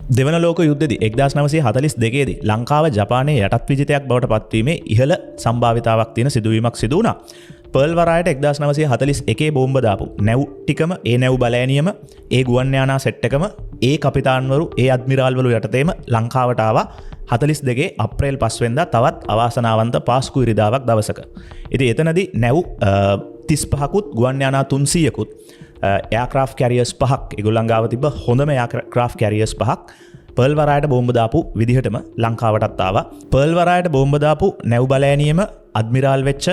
දෙවන ලෝක යුද්ධෙදි 1942දී ලංකාව ජපානයේ යටත් විජිතයක් බවට පත්වීමේ ඉහළ සම්භාවිතාවක් තියෙන සිදුවීමක් සිදු වුණා. පර්ල් වරායට 1941 බෝම්බ දාපු නැව් ටිකම ඒ නැව් බලෑනියම ඒ ගුවන් යානා සෙට් එකම ඒ කපිතාන්වරු ඒ අඩ්මිරාල්වරු යටතේම ලංකාවට ආවා 42 අප්‍රේල් 5 වෙනිදා තවත් අවාසනාවන්ත පාස්කු ඉරිදාවක් දවසක. ඉතින් එතනදී නැව් 35කුත් ගුවන් යානා 300කුත් එයාක්‍රාෆ්ට් කැරියර්ස් 5ක් ඒගොල්ලන් ගාව තිබ්බ හොඳම එයාක්‍රාෆ්ට් කැරියර්ස් 5ක් පර්ල් වරායට බෝම්බ දාපු විදිහටම ලංකාවටත් ආවා. පර්ල් වරායට බෝම්බ දාපු නැව් බලෑනියම අඩ්මිරාල් වෙච්ච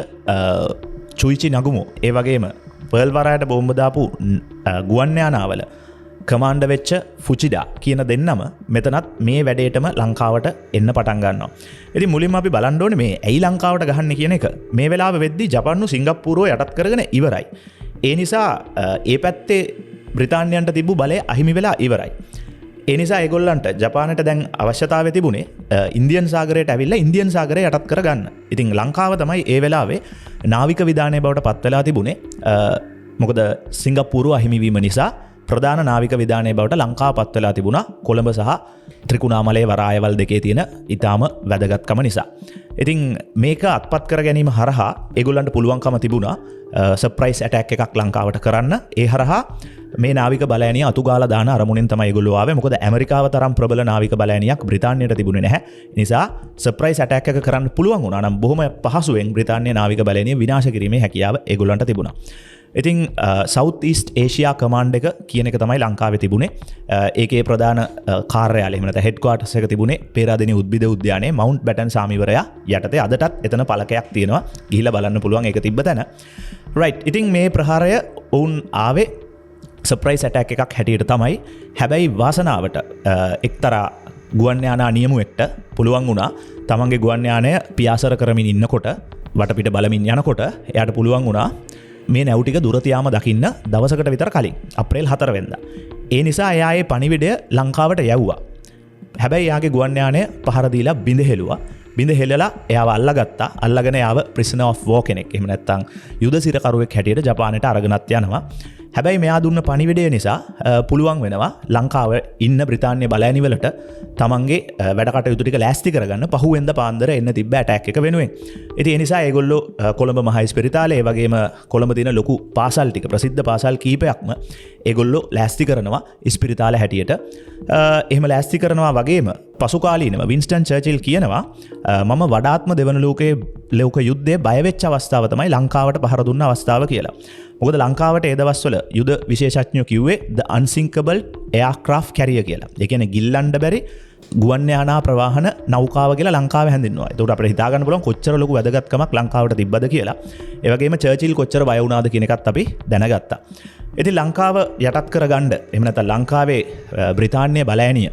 චුයිචි නගුමෝ ඒ වගේම පර්ල් වරායට බෝම්බ දාපු ගුවන් යානාවල කමාන්ඩර් වෙච්ච ෆුචිඩා කියන දෙන්නම මෙතනත් මේ වැඩේටම ලංකාවට එන්න පටන් ගන්නවා. ඉතින් මුලින්ම අපි බලන්න ඕනේ මේ ඇයි ලංකාවට ගහන්නේ කියන එක. මේ වෙලාවෙ වෙද්දී ජපාන්ු සිංගප්පූරුව යටත් කරගෙන ඉවරයි. ඒ නිසා ඒ පැත්තේ බ්‍රිතාන්‍යයන්ට තිබ්බු බලය අහිමි වෙලා ඉවරයි. ඒ නිසා ඒගොල්ලන්ට ජපානට දැන් අවශ්‍යතාවය තිබුණේ ඉන්දියන් සාගරයට ඇවිල්ලා ඉන්දියන් සාගරය යටත් කරගන්න. ඉතින් ලංකාව තමයි ඒ වෙලාවේ නාවික විධානය බවට පත් වෙලා තිබුණේ. මොකද සිංගප්පූරුව අහිමි වීම නිසා ප්‍රධාන නාවික විධානය බවට ලංකාව පත් වෙලා තිබුණා කොළඹ සහ ත්‍රිකුණාමලයේ වරායවල් දෙකේ තියෙන ඊටාම වැදගත්කම නිසා. ඉතින් මේක අත්පත් කර ගැනීම හරහා ඒගොල්ලන්ට පුළුවන්කම තිබුණා සර්ප්‍රයිස් ඇටැක් එකක් ලංකාවට කරන්න. ඒ හරහා මේ නාවික බලෑනිය අතුගාලා දාන අරමුණෙන් තමයි ඒගොල්ලෝ ආවේ. මොකද ඇමරිකාව තරම් ප්‍රබල නාවික බලෑනියක් බ්‍රිතාන්‍යයට තිබුණේ නැහැ. ඒ නිසා සර්ප්‍රයිස් ඇටැක් එක කරන්න පුළුවන් වුණා නම් බොහොම පහසුවෙන් බ්‍රිතාන්‍ය නාවික බලෑනිය විනාශ කිරීමේ හැකියාව ඒගොල්ලන්ට තිබුණා. ඉතින් සවුත් ඊස්ට් ඒෂියා කමාන්ඩ් එක කියන එක තමයි ලංකාවේ තිබුණේ. ඒකේ ප්‍රධාන කාර්යාලය එහෙම නැත්නම් හෙඩ්ක්වාටර්ස් එක තිබුණේ පේරාදෙණිය උද්භිද උද්‍යානයේ මවුන්ට් බැටන් සාමිවරයා යටතේ. අදටත් එතන පළකයක් තියෙනවා. ගිහිල්ලා බලන්න පුළුවන් ඒක තිබ්බ තැන. රයිට්. ඉතින් මේ ප්‍රහාරය වුන් ආවේ සර්ප්‍රයිස් ඇටැක් එකක් හැටියට තමයි. හැබැයි වාසනාවට එක්තරා ගුවන් යානා නියමුවෙක්ට පුළුවන් වුණා තමන්ගේ ගුවන් යානය පියාසර කරමින් ඉන්නකොට වටපිට බලමින් යනකොට එයාට පුළුවන් වුණා මේ නැව් ටික දුරතියාම දකින්න දවසකට විතර කලින් අප්‍රේල් 4 වෙනිදා. ඒ නිසා එයා ඒ පණිවිඩය ලංකාවට යවුවා. හැබැයි එයාගේ ගුවන් යානය පහර දීලා බිඳ හෙළුවා. බිඳ හෙලලා එයාව අල්ලගත්තා. අල්ලගෙන එයාව prisoner of war කෙනෙක්. එහෙම නැත්නම් යුද සිරකරුවෙක් හැටියට ජපානයට අරගෙනත් යනවා. හැබැයි මෙයා දුන්න පණිවිඩය නිසා පුළුවන් වෙනවා ලංකාව ඉන්න බ්‍රිතාන්‍ය බලෑනිවලට තමන්ගේ වැඩ කටයුතු ටික ලෑස්ති කරගන්න පහුවෙන්ද පාන්දර එන්න තිබ්බ ඇටැක් එක වෙනුවෙන්. ඉතින් ඒ නිසා ඒගොල්ලෝ කොළඹ මහා ඉස්පිරිතාලේ ඒ වගේම කොළඹ තියෙන ලොකු පාසල් ටික ප්‍රසිද්ධ පාසල් කීපයක්ම ඒගොල්ලෝ ලෑස්ති කරනවා ඉස්පිරිතාල හැටියට. එහෙම ලෑස්ති කරනවා වගේම පසුකාලීනව වින්ස්ටන් චර්චිල් කියනවා මම වඩාත්ම දෙවන ලෝක යුද්ධයේ බය වෙච්ච අවස්ථාව තමයි ලංකාවට පහර දුන්න අවස්ථාව කියලා. මොකද ලංකාවට ඒ දවස්වල යුද විශේෂඥයෝ කිව්වේ the unsinkable aircraft carrier කියලා. ඒ කියන්නේ ගිල්ලන්න බැරි ගුවන් යානා ප්‍රවාහන නෞකාව කියලා ලංකාවේ හැඳින්වුවා. ඒකට අපිට හිතා ගන්න පුළුවන් කොච්චර ලොකු වැදගත්කමක් ලංකාවට තිබ්බද කියලා. ඒ වගේම චර්චිල් කොච්චර බය වුණාද කියන එකත් අපි දැනගත්තා. ඉතින් ලංකාව යටත් කරගන්න එහෙම නැත්නම් ලංකාවේ බ්‍රිතාන්‍ය බලෑනිය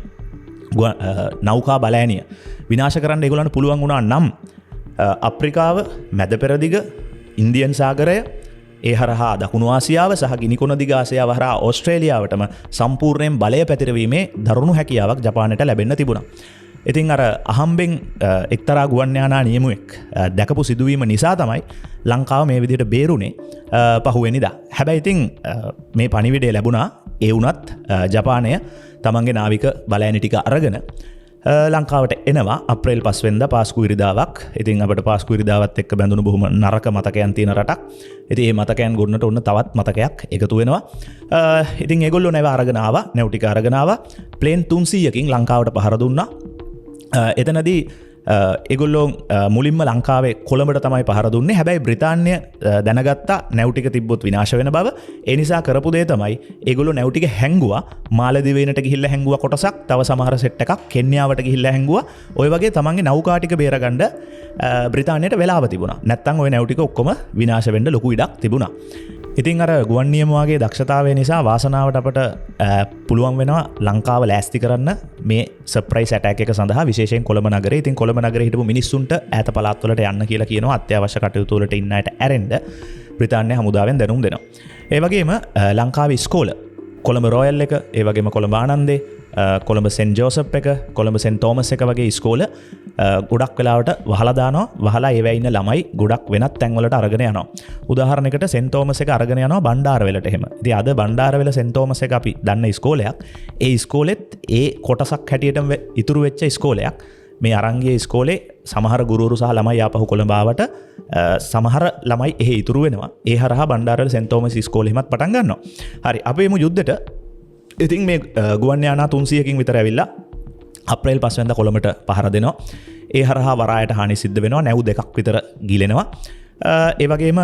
නෞකා බලෑනිය විනාශ කරන්න ඒගොල්ලන්ට පුළුවන් වුණා නම් අප්‍රිකාව මැද පෙරදිග ඉන්දියන් සාගරය ඒ හරහා දකුණු ආසියාව සහ ගිනිකොන දිග ආසියාව හරහා ඕස්ට්‍රේලියාවටම සම්පූර්ණයෙන් බලය පැතිරවීමේ දරුණු හැකියාවක් ජපානයට ලැබෙන්න තිබුණා. ඉතින් අර අහම්බෙන් එක්තරා ගුවන් යානා නියමුවෙක් දැකපු සිදුවීම නිසා තමයි ලංකාව මේ විදිහට බේරුනේ පහුවෙනිදා. හැබැයි ඉතින් මේ පණිවිඩය ලැබුණා. ඒ වුණත් ජපානය තමන්ගේ නාවික බලෑනි ටික අරගෙන ලංකාවට එනවා අප්‍රේල් 5 වෙනිදා පාස්කු ඉරිදාවක්. ඉතින් අපිට පාස්කු ඉරිදාවත් එක්ක බැඳුණු බොහොම නරක මතකයන් තියෙන රටක්. ඉතින් මේ මතකයන් ගොන්නට ඔන්න තවත් මතකයක් එකතු වෙනවා. ඉතින් ඒගොල්ලෝ නැව අරගෙන ආවා, නැව් ටික අරගෙන ආවා. ප්ලේන් 300කින් ලංකාවට පහර දුන්නා. එතනදී ඒගොල්ලෝ මුලින්ම ලංකාවේ කොළඹට තමයි පහර දුන්නේ. හැබැයි බ්‍රිතාන්‍ය දැනගත්තා නැව් ටික තිබ්බොත් විනාශ වෙන බව. ඒ නිසා කරපු දේ තමයි ඒගොල්ලෝ නැව් ටික හැංගුවා. මාලදිවයිනට ගිහිල්ලා හැංගුවා කොටසක්. තව සමහර සෙට් එකක් කෙන්යාවට ගිහිල්ලා හැංගුවා. ওই වගේ තමන්ගේ නෞකා ටික බේරගන්න බ්‍රිතාන්‍යයට වෙලාව තිබුණා. නැත්තම් ওই නැව් ටික ඔක්කොම විනාශ වෙන්න ලොකු ඉඩක් තිබුණා. ඉතින් අර ගුවන් නියම වගේ දක්ෂතාවය නිසා වාසනාවට අපට පුළුවන් වෙනවා ලංකාව ලෑස්ති කරන්න මේ සර්ප්‍රයිස් ඇටැක් එක සඳහා විශේෂයෙන් කොළඹ නගරේ. ඉතින් කොළඹ නගරේ හිටපු මිනිස්සුන්ට ඈත පළාත් වලට යන්න කියලා කියනවා අත්‍යවශ්‍ය කටයුතු වලට ඉන්න අයට ඇරෙන්න බ්‍රිතාන්‍ය හමුදාවෙන් දැනුම් දෙනවා. ඒ වගේම ලංකාවේ ඉස්කෝල කොළඹ රොයල් එක, ඒ වගේම කොළඹ ආනන්දේ, කොළඹ සෙන් ජෝසප් එක කොළඹ සෙන් තෝමස් එක වගේ ස්කෝල ගොඩක් වෙලාවට වහලා දානවා. වහලා ඒවැ ඉන්න ළමයි ගොඩක් වෙනත් තැන්වලට අරගෙන යනවා. උදාහරණයකට සෙන් තෝමස් එක අරගෙන යනවා බණ්ඩාරවෙලට එහෙම. ඉතින් අද බණ්ඩාරවෙල සෙන් තෝමස් එක අපි දන්න ඉස්කෝලයක්. ඒ ඉස්කෝලෙත් ඒ කොටසක් හැටියට ඉතුරු වෙච්ච ඉස්කෝලයක්. මේ අරංගේ ඉස්කෝලේ සමහර ගුරුවරු සහ ළමයි ආපහු කොළඹ ආවට සමහර ළමයි එහෙ ඉතුරු වෙනවා. ඒ හරහා බණ්ඩාරවල සෙන් තෝමස් ඉස්කෝලෙමත් පටන් ගන්නවා. හරි අපි එමු යුද්ධෙට. ඉතින් මේ ගුවන් යානා 300කින් විතර ඇවිල්ලා අප්‍රේල් 5 වෙනිදා කොළඹට පහර දෙනවා. ඒ හරහා වරායට හානි සිද්ධ වෙනවා. නැව් දෙකක් විතර ගිලෙනවා. ඒ වගේම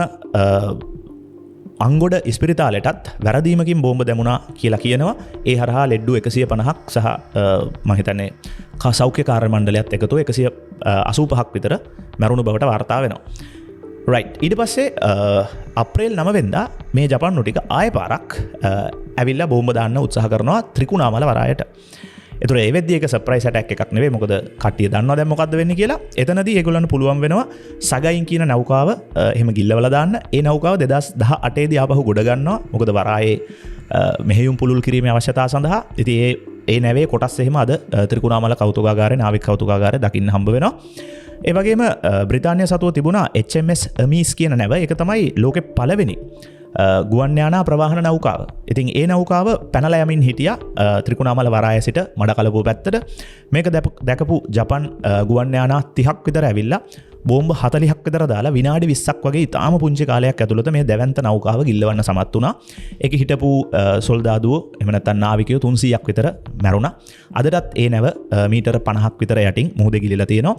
අංගොඩ ඉස්පිරිතාලෙටත් වැරදීමකින් බෝම්බ දැමුණා කියලා කියනවා. ඒ හරහා ලෙඩ්ඩු 150ක් සහ මම හිතන්නේ සෞඛ්‍ය කාර්ය මණ්ඩලයත් එකතු 185ක් විතර මැරුණු බවට වාර්තා වෙනවා. රයිට්. ඊට පස්සේ අප්‍රේල් 9 වෙනිදා මේ ජපාන්ු ටික ආයෙ පාරක් ඇවිල්ලා බෝම්බ දාන්න උත්සාහ කරනවා ත්‍රිකුණාමල වරායට. ඒතර ඒ වෙද්දී ඒක සර්ප්‍රයිස් ඇටැක් එකක් නෙවෙයි. මොකද කට්ටිය දන්නවා දැන් මොකද්ද වෙන්නේ කියලා. එතනදී ඒගොල්ලන්ට පුළුවන් වෙනවා සගයින් කියන නෞකාව එහෙම ගිල්ලවලා දාන්න. ඒ නෞකාව 2018 දී ආපහු ගොඩ ගන්නවා. මොකද වරායේ මෙහෙයුම් පුළුල් කිරීමේ අවශ්‍යතාව සඳහා. ඉතින් ඒ නැවේ කොටස් එහෙම අද ත්‍රිකුණාමල කෞතුකාගාරේ නාවික කෞතුකාගාරේ දකින්න හම්බ වෙනවා. ඒ වගේම බ්‍රිතාන්‍ය සතුව තිබුණා HMS අමීස් කියන නැව. ඒක තමයි ලෝකේ පළවෙනි ගුවන් යානා ප්‍රවාහන නෞකාව. ඉතින් ඒ නෞකාව පැනලා යමින් හිටියා ත්‍රිකුණාමල වරාය සිට මඩකලපුව පැත්තට. මේක දැකපු ජපන් ගුවන් යානා 30ක් විතර ඇවිල්ලා බෝම්බ 40ක් විතර දාලා විනාඩි 20ක් වගේ ඉතාම පුංචි කාලයක් ඇතුළත මේ දැවැන්ත නෞකාව ගිල්ලවන්න සමත් වුණා. ඒකේ හිටපු සොල්දාදුවෝ එහෙම නැත්නම් නාවිකයෝ 300ක් විතර මැරුණා. අදටත් ඒ නැව මීටර 50ක් විතර යටින් මුහුදේ ගිලිලා තියෙනවා.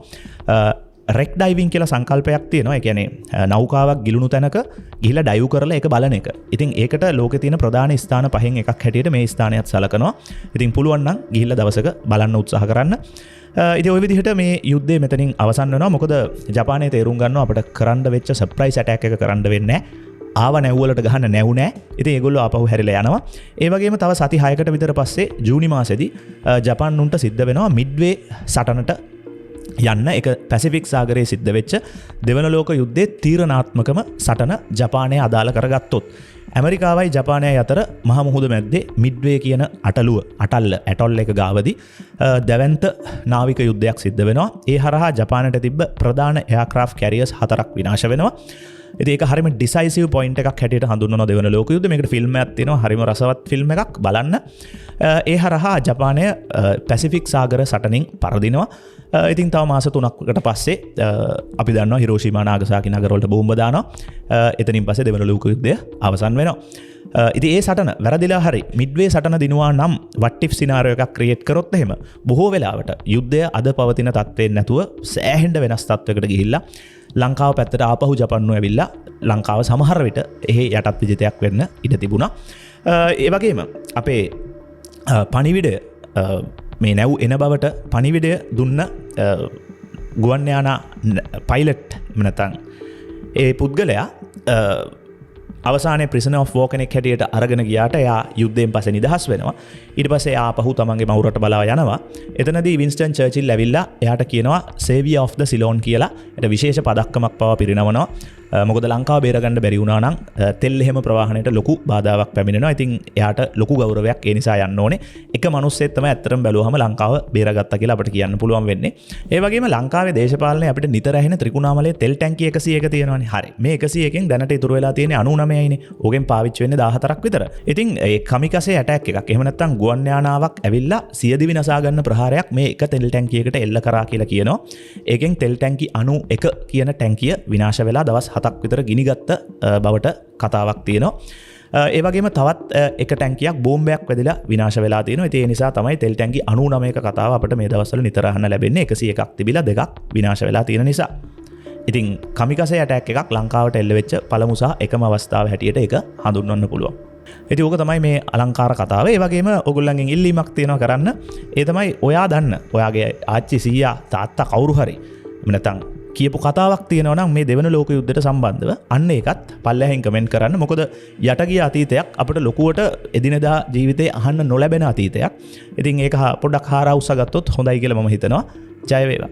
රෙක් ඩයිවිං කියලා සංකල්පයක් තියෙනවා. ඒ කියන්නේ නෞකාවක් ගිලුණු තැනක ගිහිලා ඩයිව් කරලා ඒක බලන එක. ඉතින් ඒකට ලෝකේ තියෙන ප්‍රධාන ස්ථාන පහෙන් එකක් හැටියට මේ ස්ථානයත් සලකනවා. ඉතින් පුළුවන් නම් ගිහිල්ලා දවසක බලන්න උත්සාහ කරන්න. ඉතින් ওই විදිහට මේ යුද්ධය මෙතනින් අවසන් වෙනවා. මොකද ජපානයේ තේරුම් ගන්නවා අපිට කරන්න වෙච්ච සර්ප්‍රයිස් ඇටැක් එක කරන්න වෙන්නේ නැහැ. ආව නැව්වලට ගහන්න නැව් නෑ. ඉතින් ඒගොල්ලෝ ආපහු හැරිලා යනවා. ඒ වගේම තව සති 6කට විතර පස්සේ ජූනි මාසෙදී ජපාන් උන්ට සිද්ධ වෙනවා මිඩ්වේ සටනට යන්න. එක පැසිෆික් සාගරයේ සිද්ධ වෙච්ච දෙවන ලෝක යුද්ධයේ තීරණාත්මකම සටන ජපානය අදාළ කරගත්තොත් ඇමරිකාවයි ජපානයයි අතර මහ මුහුද මැද්දේ මිඩ්වේ කියන ඇටොල් එක ගාවදී දැවැන්ත නාවික යුද්ධයක් සිද්ධ වෙනවා. ඒ හරහා ජපානයට තිබ්බ ප්‍රධාන එයාක්‍රාෆ්ට් කැරියර්ස් 4ක් විනාශ වෙනවා. ඉතින් ඒක හරියම ඩිසයිසිව් පොයින්ට් එකක් හැටියට හඳුන්වනවා දෙවන ලෝක යුද්ධ. මේකට ෆිල්ම් එකක් තියෙනවා. හරියම රසවත් ෆිල්ම් එකක් බලන්න. ඒ හරහා ජපානය පැසිෆික් සාගර සටනින් පරදිනවා. ඉතින් තව මාස 3කට පස්සේ අපි දන්නවා හිරෝෂිමා නාගසාකි නගරවලට බෝම්බ දානවා. එතනින් පස්සේ දෙවන ලෝක යුද්ධය අවසන් වෙනවා. ඉතින් ඒ සටන වැරදිලා හරි මිඩ්වේ සටන දිනුවා නම් what if සිනාරියෝ එකක් ක්‍රියේට් කරොත් එහෙම බොහෝ වෙලාවට යුද්ධය අද පවතින තත්ත්වයෙන් නැතුව සෑහෙන්න වෙනස් තත්ත්වයකට ගිහිල්ලා ලංකාව පැත්තට ආපහු ජපන්නු ඇවිල්ලා ලංකාව සමහර විට එහෙ යටත් විජිතයක් වෙන්න ඉඩ තිබුණා. ඒ වගේම අපේ පණිවිඩය මේ නැව් එන බවට පණිවිඩය දුන්න ගුවන් යානා පයිලට් නැත්නම් ඒ පුද්ගලයා අවසානයේ ප්‍රිසනර් ඔෆ් වෝර් කෙනෙක් හැටියට අරගෙන ගියාට එයා යුද්ධයෙන් පස්සේ නිදහස් වෙනවා. ඊට පස්සේ එයා ආපහු තමන්ගේ මවුරට බලාව යනවා. එතනදී වින්ස්ටන් චර්චිල් ඇවිල්ලා එයාට කියනවා සේවියර් ඔෆ් ද සිලෝන් කියලා. ඒට විශේෂ පදක්කමක් පවා පිරිනවනවා. මොකද ලංකාව බේරගන්න බැරි වුණා නම් තෙල් එහෙම ප්‍රවාහණයට ලොකු බාධාවක් පැමිණෙනවා. ඉතින් එයාට ලොකු ගෞරවයක් ඒ නිසා යන්න ඕනේ. එක මිනිස්සෙක් තමයි ඇත්තටම බැලුවහම ලංකාව බේරගත්තා කියලා අපිට කියන්න පුළුවන් වෙන්නේ. ඒ වගේම ලංකාවේ දේශපාලනයේ අපිට නිතර ඇහෙන ත්‍රිකුණාමලයේ තෙල් ටැංකිය 101 තියෙනවානේ. හරි. මේ 101කින් දැනට ඉතුරු වෙලා තියෙන්නේ 99යිනේ. ඕකෙන් පාවිච්චි වෙන්නේ 14ක් විතර. ඉතින් ඒ කමිකසේ ඇටැක් එකක්. එහෙම නැත්නම් ගුවන් යානාවක් ඇවිල්ලා සියදිවි නසා ගන්න ප්‍රහාරයක් මේ එක තෙල් ටැංකියකට එල්ල කරා කියලා කියනවා. ඒකෙන් තෙල් ටැංකි 91 කියන ටැංකිය විනාශ වෙලා දවස් 7ක් විතර ගිනිගත්ත බවට කතාවක් තියෙනවා. ඒ වගේම තවත් එක ටැංකියක් බෝම්බයක් වැදිලා විනාශ වෙලා තියෙනවා. ඒ නිසා තමයි තෙල් ටැංකි 99ක කතාව අපිට මේ දවස්වල නිතර අහන්න ලැබෙන්නේ. 101ක් තිබිලා දෙකක් විනාශ වෙලා තියෙන නිසා. ඉතින් කමිකසේ ඇටැක් එකක් ලංකාවට එල්ල වෙච්ච පළමු සහ එකම අවස්ථාව හැටියට ඒක හඳුන්වන්න පුළුවන්. ඉතින් ඕක තමයි මේ අලංකාර කතාව. ඒ වගේම ඔයගොල්ලන්ගෙන් ඉල්ලීමක් තියෙනවා කරන්න. ඒ තමයි ඔයා දන්න ඔයාගේ ආච්චි සීයා තාත්තා කවුරු හරි නැත්නම් කියපු කතාවක් තියෙනවා නම් මේ දෙවන ලෝක යුද්ධයට සම්බන්ධව අන්න ඒකත් පල්ලෙහින් කමෙන්ට් කරන්න. මොකද යට ගිය අතීතයක් අපිට ලොකුවට එදිනදා ජීවිතේ අහන්න නොලැබෙන අතීතයක්. ඉතින් ඒක පොඩ්ඩක් හාරා උස්සා ගත්තොත් හොඳයි කියලා මම හිතනවා. ජය වේවා.